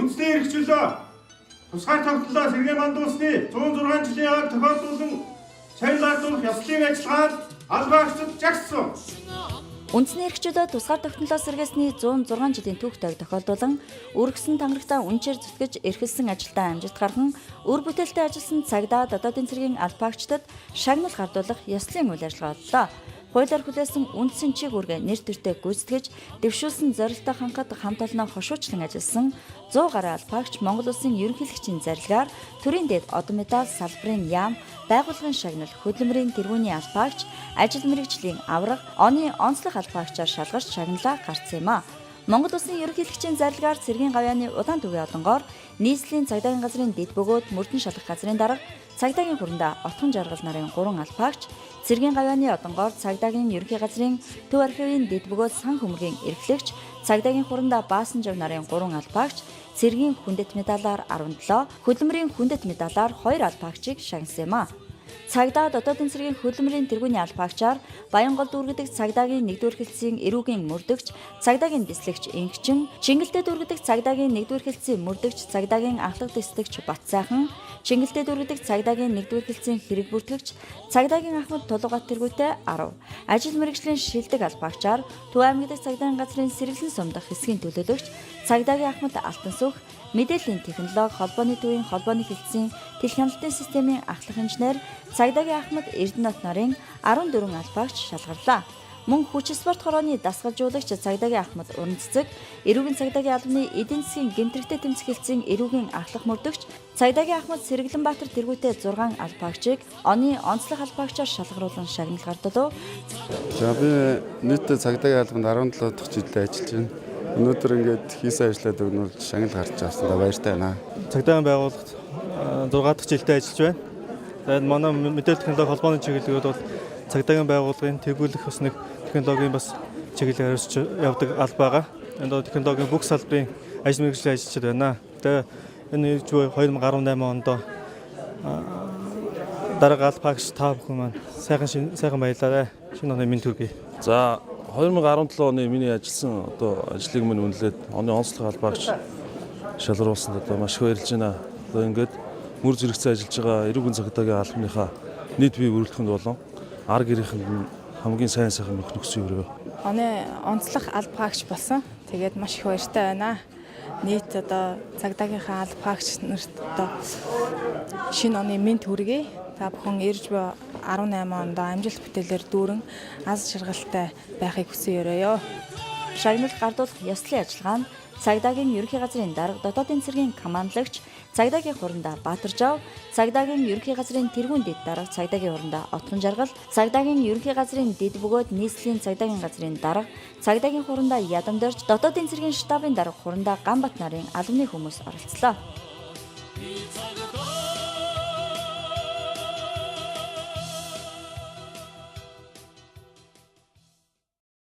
Үндэсний эрх чөлөө тусгай тогтнолоо сэргээн мандуулсны 106 жилийн яваг тохиолдуулан шагнал ардуулах ёслолын ажиллагаанд албаагчид жагссан. Үндэсний эрх чөлөө тусгаар тогтнолоо сэргээсний 106 жилийн түүхтэйг тохиолдуулан үргэсэн танхагтаа үнчээр зүтгэж эрхэлсэн ажилдаа амжилт гархан үр бүтээлтэй ажилласан цагдаа дотоодын цэргийн албаагчдад шагнал гардуулах ёслолын үйл ажиллагаа боллоо. Хуулиар хүлээсэн үндсэн чиг үүргээ нэр төртэй гүйцэтгэж дэвшүүлсэн зорилттой хангад хамт олоноо хошуучлан ажилласан 100 гаруй албаагч Монгол Улсын ерөнхийлөгчийн зарилгаар төрийн дэд одон медаль салбарын яам, байгууллагын шагнал, хөдөлмөрийн тэргүүний албаагч, ажил мэргэжлийн авраг, оны онцлог албаагчаар шалгарч шагналаа гаргасан юм а. Монгол Улсын ерөнхийлөгчийн зарилгаар цэргийн гавьяаны удаан түвийн одонгоор нийслэлийн цагдаагийн газрын дэд бөгөөд мөрдөн шалгах газрын дарга цагдаагийн хурандаа отхон жаргал нарын 3 албаагч, цэргийн гавьяаны одонгоор цагдаагийн ерөнхий газрын төв архивын дэд бөгөөд сан хөмрөгийн эрхлэгч, цагдаагийн хурандаа баасан жав нарын 3 албаагч, цэргийн хүндэт медалаар 17, хөдөлмөрийн хүндэт медалаар 2 албаагчийг шагнасан юм а. Цагдаа дотоодын цэргийн хөдөлмөрийн тэргүүний албаагчаар Баянгол дүүргэдэг цагдаагийн 1-р хэлтсийн эрүүгийн мөрдөгч, цагдаагийн дислэгч Ингчин, Чингэлтэй дүүргэдэг цагдаагийн 1-р хэлтсийн мөрдөгч, цагдаагийн анхлаг дислэгч Батсайхан, Чингэлтэй дүүргэдэг цагдаагийн 1-р хэлтсийн хэрэг бүртгэгч, цагдаагийн Ахмад Тулгат тэргүүтэй 10, ажил мэргэжлийн шилдэг албаагчаар Төв аймаг дахь цагдаагийн газрын сэргэлэн сумдах хэсгийн төлөөлөгч, цагдаагийн Ахмад Алтансүх, мэдээллийн технологи холбооны төвийн холбооны хэлтсийн тэл хяналтын системийн ахлах инженер, цагдаагийн Ахмад Эрдэнэт нарын 14 албаагч шалгарлаа. Мөн хүч спорт хорооны дасгалжуулагч цагдаагийн Ахмад Уран цэцэг, эрүүгийн цагдаагийн албаны эдийн засгийн гэмтрэхтэй тэмцэх хэлтсийн эрүүгийн ахлах мөрдөгч, цагдаагийн Ахмад Сэргэлэнбаатар тэргүүтэй 6 албаагчийг оны онцлог албаагчаар шалгаруулан шагнал гардуулав. За би нийт цагдаагийн албанд 17 дахь жилдээ ажиллаж байна. Өнөөдөр ингээд хийсэн ажлаад өгнөд шагнал гарч авсандаа баяртай байна. Цагдаагийн байгууллагт 6 дахь жилдээ ажиллаж байна. Тэгээд манай мэдээлэл технологи холбооны чиглэлүүд бол цагдаагийн байгууллагын тэгүүлэх бас нэг технологийн бас чиглэлээр өрсөж явдаг албаага. Энэ технологийн бүх салбарын ажил мэргэжлийн ажилчид байна. Тэгээд энэ 2018 онд дарга албаагч та бүхэн маань сайхан баярлалаа. Шинэ оны мэнд хүргэе. За 2017 оны миний ажилласан ажлыг минь үнэлээд оны онцлог албаагч шалгаруулсанд маш их баярлж байна. Ингээд мөр зэрэгцээ ажиллаж байгаа эрүүгийн цагдаагийн албаныхаа нийт бие бүрэлдэхүүнд болон арга гэрийнхэнд нь хамгийн сайн нөхцөл өрөө. Оны онцлог албаагч болсон. Тэгээд маш их баяртай байна. Нийт цагдаагийнхаа албаагч нарт шинэ оны мэнд хүргэе. Та бүхэн ирж буй 18 онд амжилт бүтээлээр дүүрэн аз жаргалтай байхыг хүсэн өрөөё. Шагнал гардуулах ёслолын ажиллагаа нь цагдаагийн ерөнхий газрын дарга дотоодын цэргийн командлагч, цагдаагийн хурандаа Баатаржав, цагдаагийн ерөнхий газрын тэргүүн дэд дарга цагдаагийн хурандаа Отхон жаргал, цагдаагийн ерөнхий газрын дэд бөгөөд нийслэлийн цагдаагийн газрын дарга, цагдаагийн хурандаа Ядамдорж, дотоодын цэргийн штабын дарга хурандаа Ганбат нарын албаны хүмүүс оролцлоо.